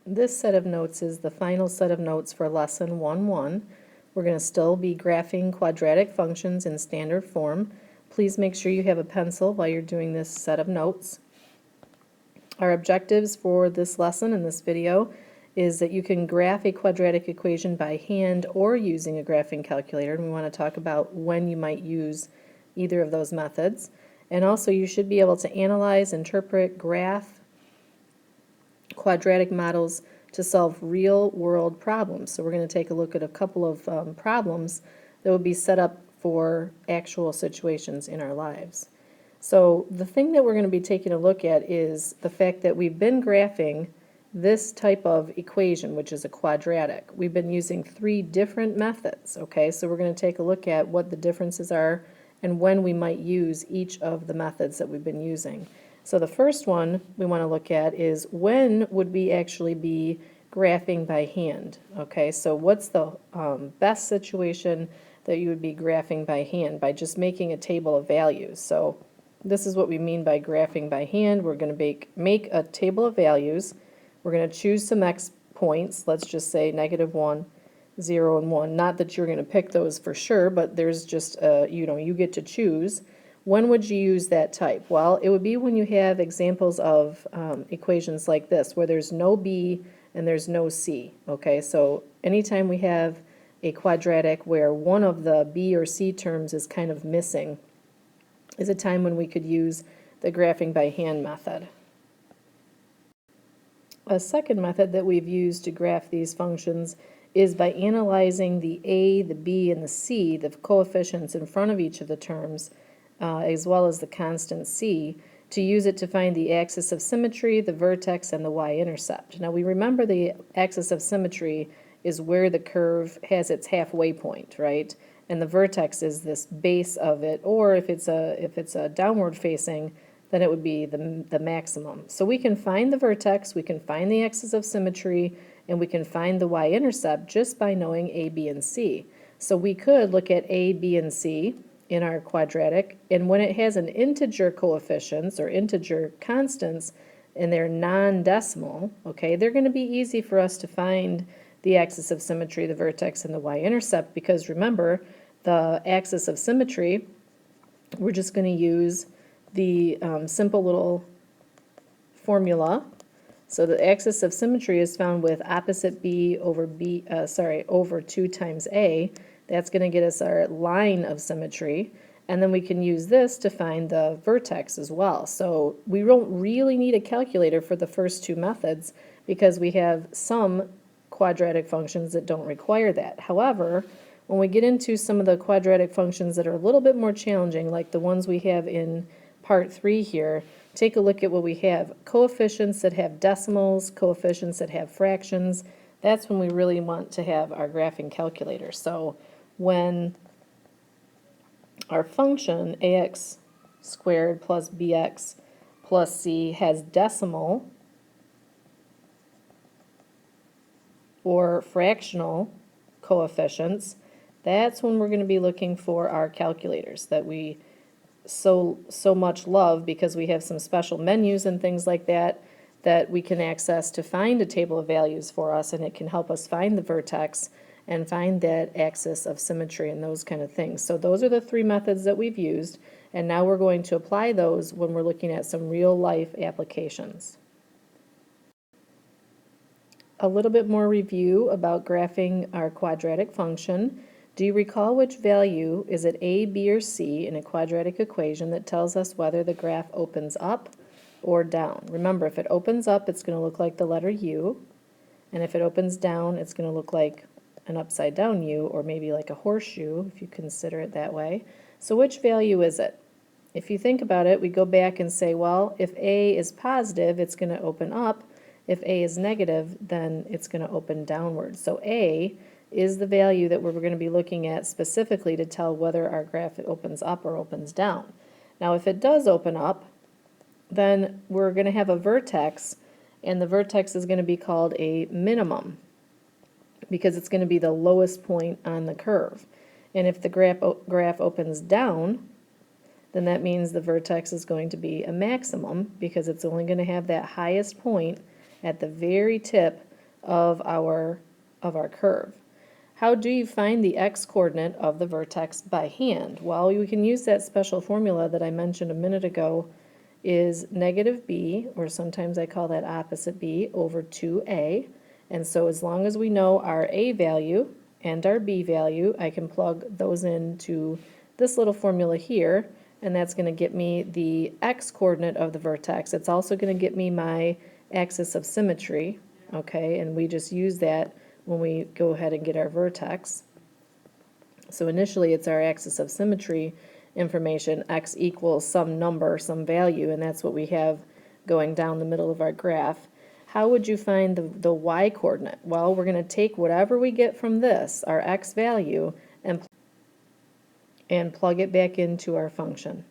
This set of notes is the final set of notes for Lesson 1-1. We're going to still be graphing quadratic functions in standard form. Please make sure you have a pencil while you're doing this set of notes. Our objectives for this lesson and this video is that you can graph a quadratic equation by hand or using a graphing calculator, and we want to talk about when you might use either of those methods. And also you should be able to analyze, interpret, graph quadratic models to solve real-world problems. So we're going to take a look at a couple of problems that will be set up for actual situations in our lives. So the thing that we're going to be taking a look at is the fact that we've been graphing this type of equation, which is a quadratic. We've been using 3 different methods, okay? So we're going to take a look at what the differences are and when we might use each of the methods that we've been using. So the first one we want to look at is when would we actually be graphing by hand, okay? So what's the best situation that you would be graphing by hand? By just making a table of values. So this is what we mean by graphing by hand. We're going to make a table of values. We're going to choose some x points. Let's just say -1, 0, and 1. Not that you're going to pick those for sure, but there's just, you get to choose. When would you use that type? Well, it would be when you have examples of equations like this, where there's no b and there's no c, okay? So anytime we have a quadratic where one of the b or c terms is kind of missing is a time when we could use the graphing by hand method. A second method that we've used to graph these functions is by analyzing the a, the b, and the c, the coefficients in front of each of the terms, as well as the constant c, to use it to find the axis of symmetry, the vertex, and the y-intercept. Now we remember the axis of symmetry is where the curve has its halfway point, right? And the vertex is this base of it, or if it's a downward facing, then it would be the maximum. So we can find the vertex, we can find the axis of symmetry, and we can find the y-intercept just by knowing a, b, and c. So we could look at a, b, and c in our quadratic, and when it has an integer coefficients or integer constants and they're non-decimal, okay, they're going to be easy for us to find the axis of symmetry, the vertex, and the y-intercept, because remember, the axis of symmetry, we're just going to use the simple little formula. So the axis of symmetry is found with opposite b over over 2 times a. That's going to get us our line of symmetry, and then we can use this to find the vertex as well. So we don't really need a calculator for the first 2 methods because we have some quadratic functions that don't require that. However, when we get into some of the quadratic functions that are a little bit more challenging, like the ones we have in part 3 here, take a look at what we have. Coefficients that have decimals, coefficients that have fractions. That's when we really want to have our graphing calculator. So when our function ax squared plus bx plus c has decimal or fractional coefficients, that's when we're going to be looking for our calculators that we so much love, because we have some special menus and things like that that we can access to find a table of values for us, and it can help us find the vertex and find that axis of symmetry and those kind of things. So those are the 3 methods that we've used, and now we're going to apply those when we're looking at some real-life applications. A little bit more review about graphing our quadratic function. Do you recall which value is at a, b, or c in a quadratic equation that tells us whether the graph opens up or down? Remember, if it opens up, it's going to look like the letter U, and if it opens down, it's going to look like an upside down U, or maybe like a horseshoe, if you consider it that way. So which value is it? If you think about it, we go back and say, well, if a is positive, it's going to open up. If a is negative, then it's going to open downward. So a is the value that we're going to be looking at specifically to tell whether our graph opens up or opens down. Now, if it does open up, then we're going to have a vertex, and the vertex is going to be called a minimum because it's going to be the lowest point on the curve. And if the graph opens down, then that means the vertex is going to be a maximum because it's only going to have that highest point at the very tip of our curve. How do you find the x-coordinate of the vertex by hand? Well, we can use that special formula that I mentioned a minute ago, is negative b, or sometimes I call that opposite b, over 2a. And so as long as we know our a value and our b value, I can plug those into this little formula here, and that's going to get me the x-coordinate of the vertex. It's also going to get me my axis of symmetry, okay, and we just use that when we go ahead and get our vertex. So initially it's our axis of symmetry information, x equals some number, some value, and that's what we have going down the middle of our graph. How would you find the y-coordinate? Well, we're going to take whatever we get from this, our x value, and plug it back into our function.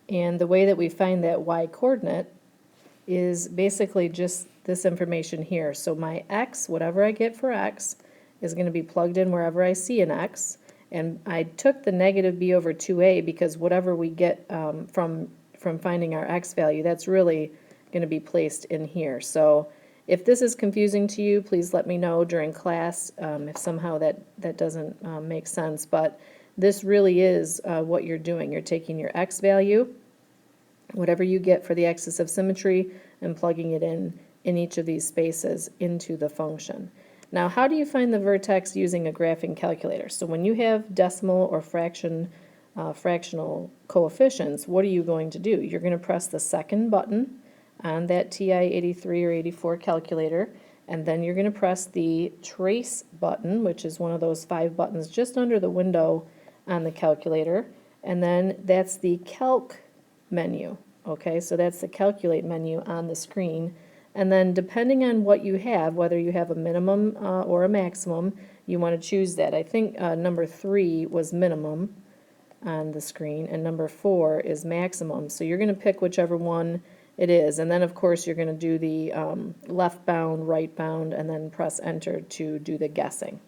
And the way that we find that y-coordinate is basically just this information here. So my x, whatever I get for x, is going to be plugged in wherever I see an x. And I took the negative b over 2a because whatever we get from finding our x value, that's really going to be placed in here. So if this is confusing to you, please let me know during class if somehow that doesn't make sense. But this really is what you're doing. You're taking your x value, whatever you get for the axis of symmetry, and plugging it in each of these spaces into the function. Now, how do you find the vertex using a graphing calculator? So when you have decimal or fractional coefficients, what are you going to do? You're going to press the second button on that TI-83 or 84 calculator, and then you're going to press the trace button, which is one of those 5 buttons just under the window on the calculator, and then that's the calc menu. Okay, so that's the calculate menu on the screen. And then depending on what you have, whether you have a minimum or a maximum, you want to choose that. I think number 3 was minimum on the screen, and number 4 is maximum. So you're going to pick whichever one it is. And then, of course, you're going to do the left bound, right bound, and then press enter to do the guessing.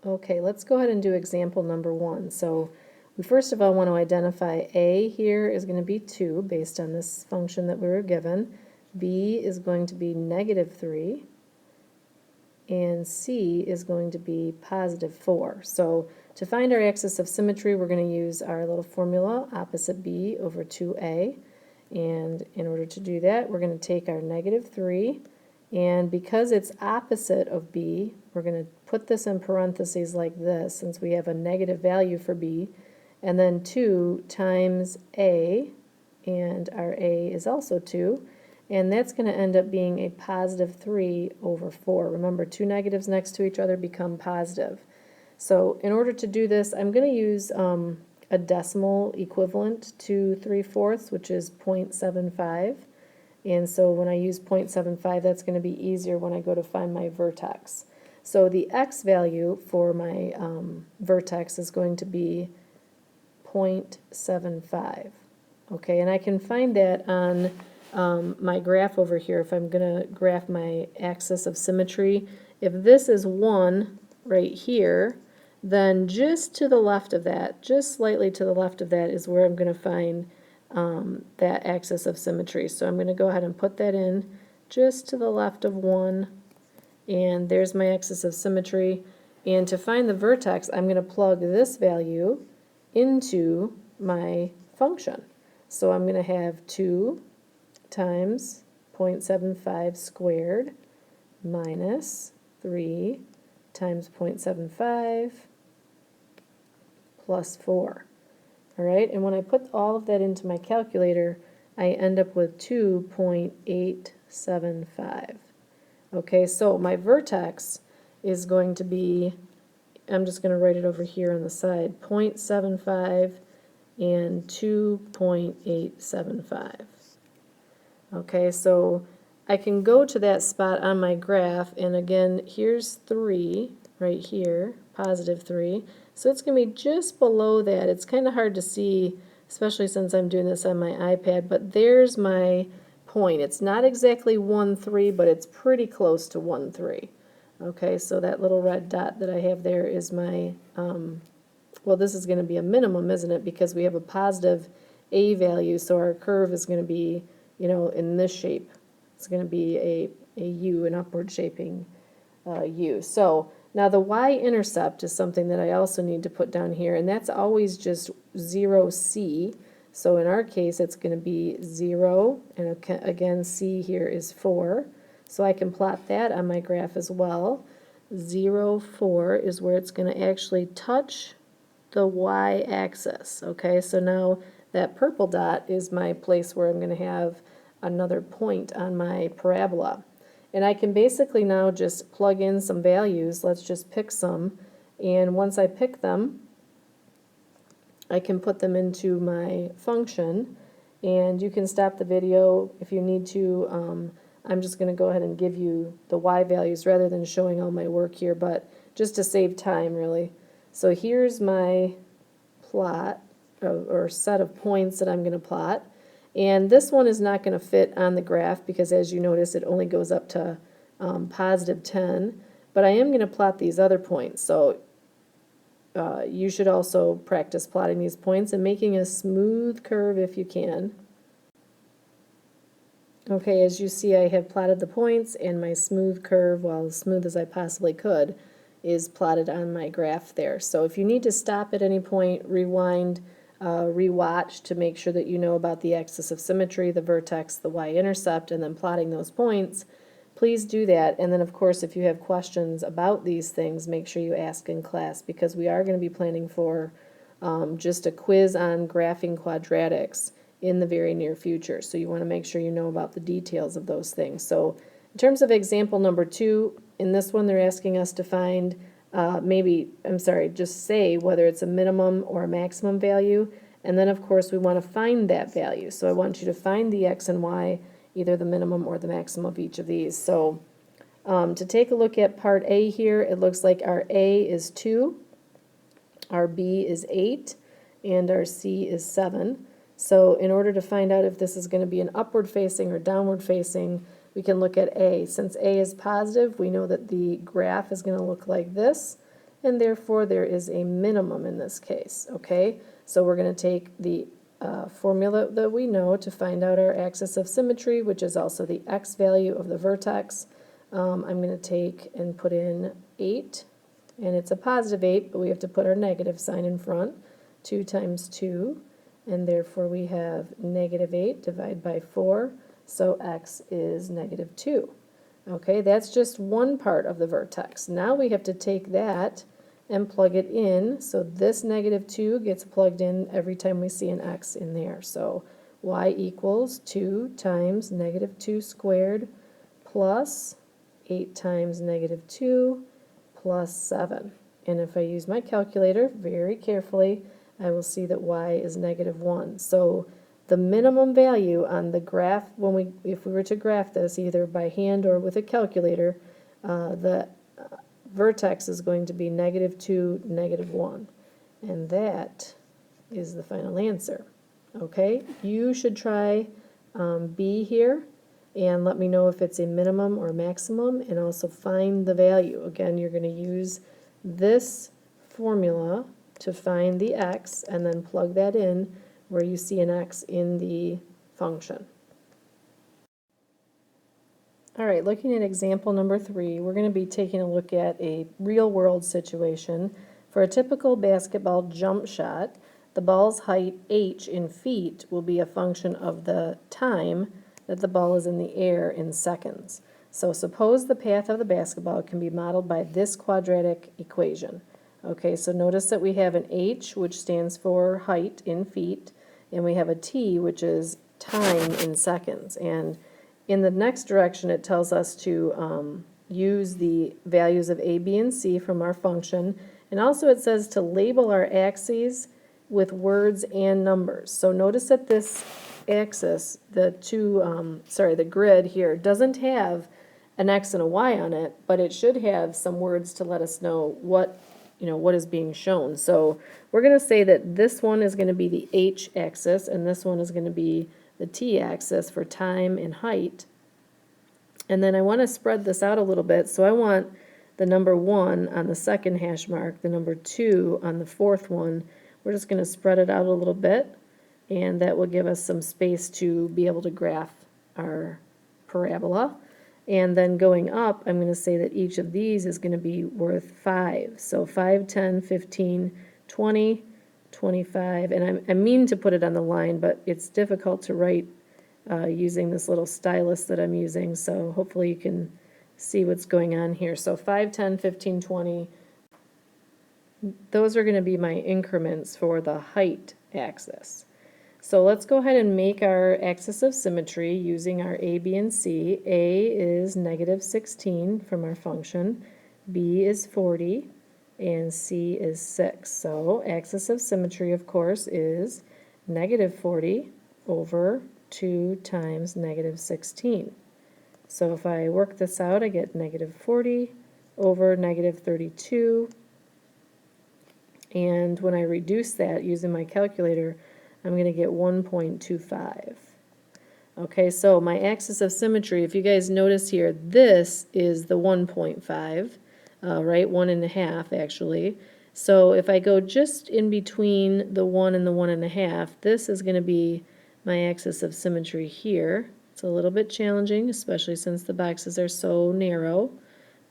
Okay, let's go ahead and do example number 1. So we first of all want to identify a here is going to be 2 based on this function that we were given. B is going to be negative 3. And C is going to be positive 4. So to find our axis of symmetry, we're going to use our little formula, opposite B over 2A. And in order to do that, we're going to take our negative 3. And because it's opposite of B, we're going to put this in parentheses like this, since we have a negative value for B. And then 2 times A, and our A is also 2, and that's going to end up being a positive 3 over 4. Remember, 2 negatives next to each other become positive. So in order to do this, I'm going to use a decimal equivalent to 3/4, which is 0.75. And so when I use 0.75, that's going to be easier when I go to find my vertex. So the x value for my vertex is going to be 0.75. Okay, and I can find that on my graph over here. If I'm going to graph my axis of symmetry, if this is 1 right here, then just to the left of that, just slightly to the left of that, is where I'm going to find that axis of symmetry. So I'm going to go ahead and put that in just to the left of 1, and there's my axis of symmetry. And to find the vertex, I'm going to plug this value into my function. So I'm going to have 2 times 0.75 squared minus 3 times 0.75 plus 4. All right, and when I put all of that into my calculator, I end up with 2.875. Okay, so my vertex is going to be, I'm just going to write it over here on the side, 0.75 and 2.875. Okay, so I can go to that spot on my graph, and again, here's 3 right here, positive 3. So it's going to be just below that. It's kind of hard to see, especially since I'm doing this on my iPad, but there's my point. It's not exactly 1,3, but it's pretty close to 1,3. Okay, so that little red dot that I have there is my, well, this is going to be a minimum, isn't it? Because we have a positive A value, so our curve is going to be, you know, in this shape It's going to be a U, an upward shaping U. So now the y-intercept is something that I also need to put down here, and that's always just 0c. So in our case, it's going to be 0, and again, c here is 4. So I can plot that on my graph as well. 0, 4 is where it's going to actually touch the y-axis. Okay, so now that purple dot is my place where I'm going to have another point on my parabola. And I can basically now just plug in some values. Let's just pick some. And once I pick them, I can put them into my function. And you can stop the video if you need to. I'm just going to go ahead and give you the y values rather than showing all my work here, but just to save time, really. So here's my plot, or set of points that I'm going to plot. And this one is not going to fit on the graph because, as you notice, it only goes up to positive 10. But I am going to plot these other points. So you should also practice plotting these points and making a smooth curve if you can. Okay, as you see, I have plotted the points, and my smooth curve, well, as smooth as I possibly could, is plotted on my graph there. So if you need to stop at any point, rewind, rewatch to make sure that you know about the axis of symmetry, the vertex, the y-intercept, and then plotting those points, please do that. And then, of course, if you have questions about these things, make sure you ask in class, because we are going to be planning for just a quiz on graphing quadratics in the very near future. So you want to make sure you know about the details of those things. So in terms of example number 2, in this one they're asking us to find just say whether it's a minimum or a maximum value. And then, of course, we want to find that value. So I want you to find the x and y, either the minimum or the maximum of each of these. So to take a look at part A here, it looks like our A is 2, our B is 8, and our C is 7. So in order to find out if this is going to be an upward facing or downward facing, we can look at A. Since A is positive, we know that the graph is going to look like this, and therefore there is a minimum in this case. Okay, so we're going to take the formula that we know to find out our axis of symmetry, which is also the x value of the vertex. I'm going to take and put in 8, and it's a positive 8, but we have to put our negative sign in front. 2 times 2. And therefore we have negative 8 divided by 4, so x is negative 2. Okay, that's just one part of the vertex. Now we have to take that and plug it in, so this negative 2 gets plugged in every time we see an x in there. So y equals 2 times negative 2 squared plus 8 times negative 2 plus 7. And if I use my calculator very carefully, I will see that y is negative 1. So the minimum value on the graph, if we were to graph this either by hand or with a calculator, the vertex is going to be negative 2, negative 1. And that is the final answer. Okay, you should try B here and let me know if it's a minimum or maximum, and also find the value. Again, you're going to use this formula to find the x and then plug that in where you see an x in the function. All right, looking at example number 3, we're going to be taking a look at a real-world situation. For a typical basketball jump shot, the ball's height, h in feet, will be a function of the time that the ball is in the air in seconds. So suppose the path of the basketball can be modeled by this quadratic equation. Okay, so notice that we have an h, which stands for height in feet, and we have a t, which is time in seconds. And in the next direction, it tells us to use the values of a, b, and c from our function. And also it says to label our axes with words and numbers. So notice that this axis, the grid here, doesn't have an x and a y on it, but it should have some words to let us know what is being shown. So we're going to say that this one is going to be the h-axis, and this one is going to be the t-axis for time and height. And then I want to spread this out a little bit, so I want the number 1 on the second hash mark, the number 2 on the fourth one. We're just going to spread it out a little bit, and that will give us some space to be able to graph our parabola. And then going up, I'm going to say that each of these is going to be worth 5. So 5, 10, 15, 20, 25. And I mean to put it on the line, but it's difficult to write using this little stylus that I'm using. So hopefully you can see what's going on here. So 5, 10, 15, 20. Those are going to be my increments for the height axis. So let's go ahead and make our axis of symmetry using our A, B, and C. A is negative 16 from our function, B is 40, and C is 6. So axis of symmetry, of course, is negative 40 over 2 times negative 16. So if I work this out, I get negative 40 over negative 32. And when I reduce that using my calculator, I'm going to get 1.25. Okay, so my axis of symmetry, if you guys notice here, this is the 1.5, right? 1.5 actually. So if I go just in between the 1 and the 1.5, this is going to be my axis of symmetry here. It's a little bit challenging, especially since the boxes are so narrow,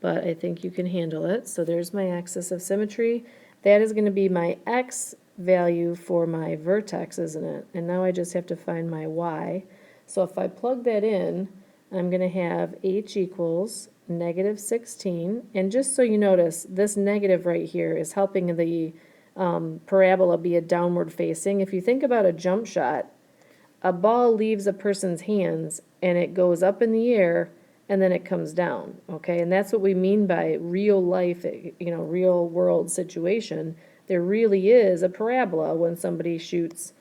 but I think you can handle it. So there's my axis of symmetry. That is going to be my x value for my vertex, isn't it? And now I just have to find my y. So if I plug that in, I'm going to have h equals negative 16. And just so you notice, this negative right here is helping the parabola be a downward facing. If you think about a jump shot, a ball leaves a person's hands and it goes up in the air and then it comes down, okay? And that's what we mean by real life, real world situation. There really is a parabola when somebody shoots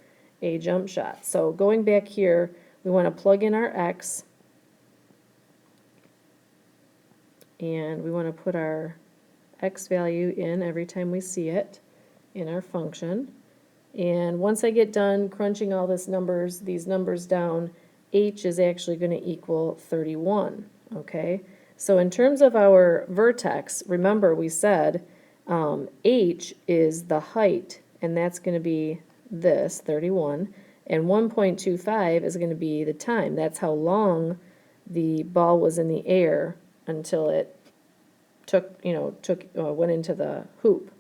a jump shot. So going back here, we want to plug in our x, and we want to put our x value in every time we see it in our function. And once I get done crunching all these numbers down, h is actually going to equal 31, okay? So in terms of our vertex, remember we said h is the height, and that's going to be this, 31, and 1.25 is going to be the time. That's how long the ball was in the air until it went into the hoop.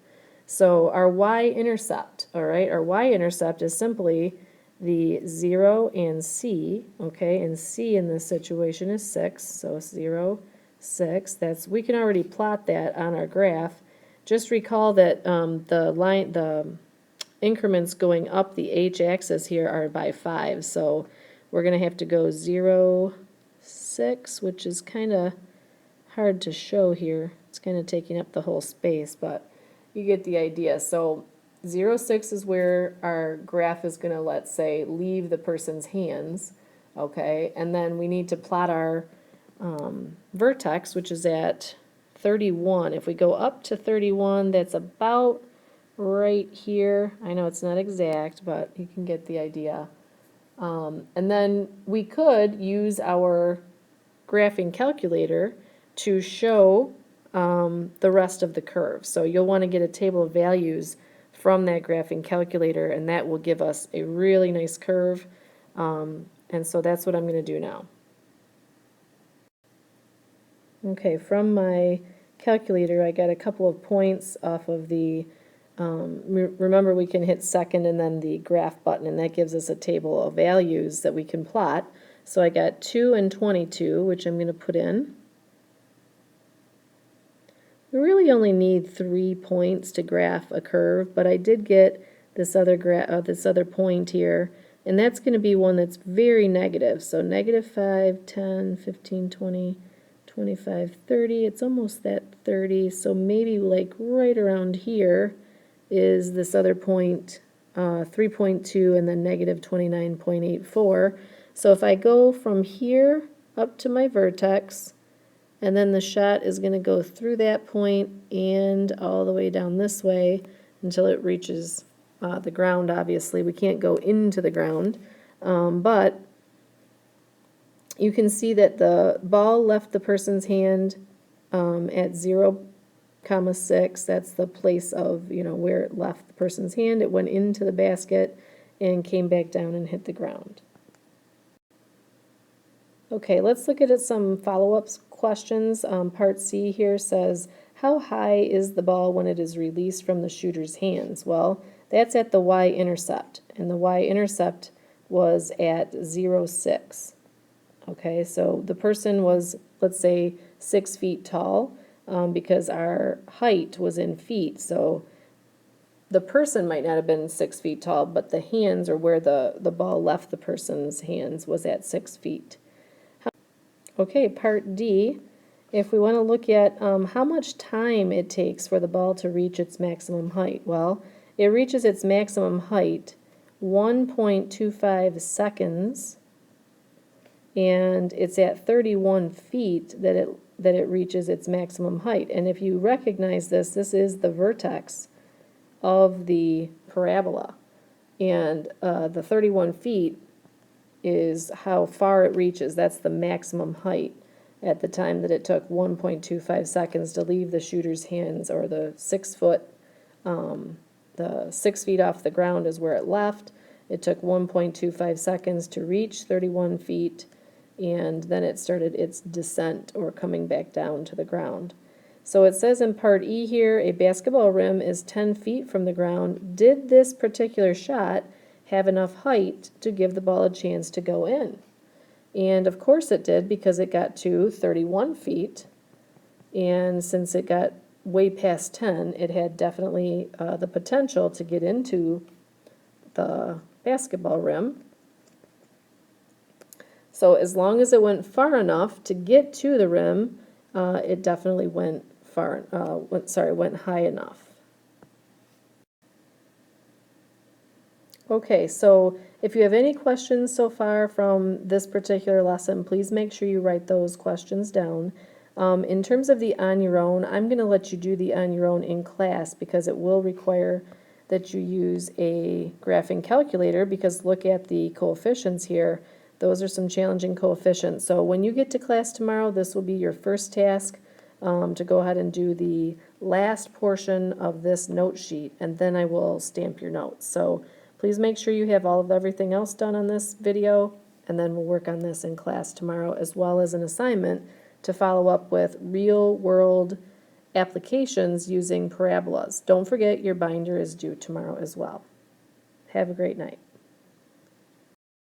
So our y-intercept, all right, our y-intercept is simply the 0 and c, okay, and c in this situation is 6, so 0, 6. We can already plot that on our graph. Just recall that the increments going up the h-axis here are by 5, so we're going to have to go 0, 6, which is kind of hard to show here. It's kind of taking up the whole space, but you get the idea. So 0, 6 is where our graph is going to, let's say, leave the person's hands, okay, and then we need to plot our vertex, which is at 31. If we go up to 31, that's about right here. I know it's not exact, but you can get the idea. And then we could use our graphing calculator to show the rest of the curve. So you'll want to get a table of values from that graphing calculator, and that will give us a really nice curve. And so that's what I'm going to do now. Okay, from my calculator, I got a couple of points off of the, remember we can hit second and then the graph button, and that gives us a table of values that we can plot. So I got 2 and 22, which I'm going to put in. We really only need 3 points to graph a curve, but I did get this other point here, and that's going to be one that's very negative. So negative 5, 10, 15, 20, 25, 30. It's almost that 30, so maybe like right around here is this other point, 3.2, and then negative 29.84. So if I go from here up to my vertex, and then the shot is going to go through that point and all the way down this way until it reaches the ground. Obviously, we can't go into the ground, but you can see that the ball left the person's hand at 0,6. That's the place of, where it left the person's hand. It went into the basket and came back down and hit the ground. Okay, let's look at some follow-up questions. Part C here says, how high is the ball when it is released from the shooter's hands? Well, that's at the y-intercept, and the y-intercept was at 0.6. Okay, so the person was, let's say, 6 feet tall, because our height was in feet, so the person might not have been 6 feet tall, but the hands, or where the ball left the person's hands, was at 6 feet. Okay, part D, if we want to look at how much time it takes for the ball to reach its maximum height. Well, it reaches its maximum height 1.25 seconds, and it's at 31 feet that it reaches its maximum height. And if you recognize this, this is the vertex of the parabola, and the 31 feet is how far it reaches. That's the maximum height at the time that it took 1.25 seconds to leave the shooter's hands, or the 6 foot, the 6 feet off the ground is where it left. It took 1.25 seconds to reach 31 feet, and then it started its descent, or coming back down to the ground. So it says in part E here, a basketball rim is 10 feet from the ground. Did this particular shot have enough height to give the ball a chance to go in? And of course it did, because it got to 31 feet, and since it got way past 10, it had definitely the potential to get into the basketball rim. So as long as it went far enough to get to the rim, it definitely went high enough. Okay, so if you have any questions so far from this particular lesson, please make sure you write those questions down. In terms of the on your own, I'm going to let you do the on your own in class, because it will require that you use a graphing calculator, because look at the coefficients here. Those are some challenging coefficients. So when you get to class tomorrow, this will be your first task, to go ahead and do the last portion of this note sheet, and then I will stamp your notes. So please make sure you have all of everything else done on this video, and then we'll work on this in class tomorrow, as well as an assignment to follow up with real-world applications using parabolas. Don't forget, your binder is due tomorrow as well. Have a great night.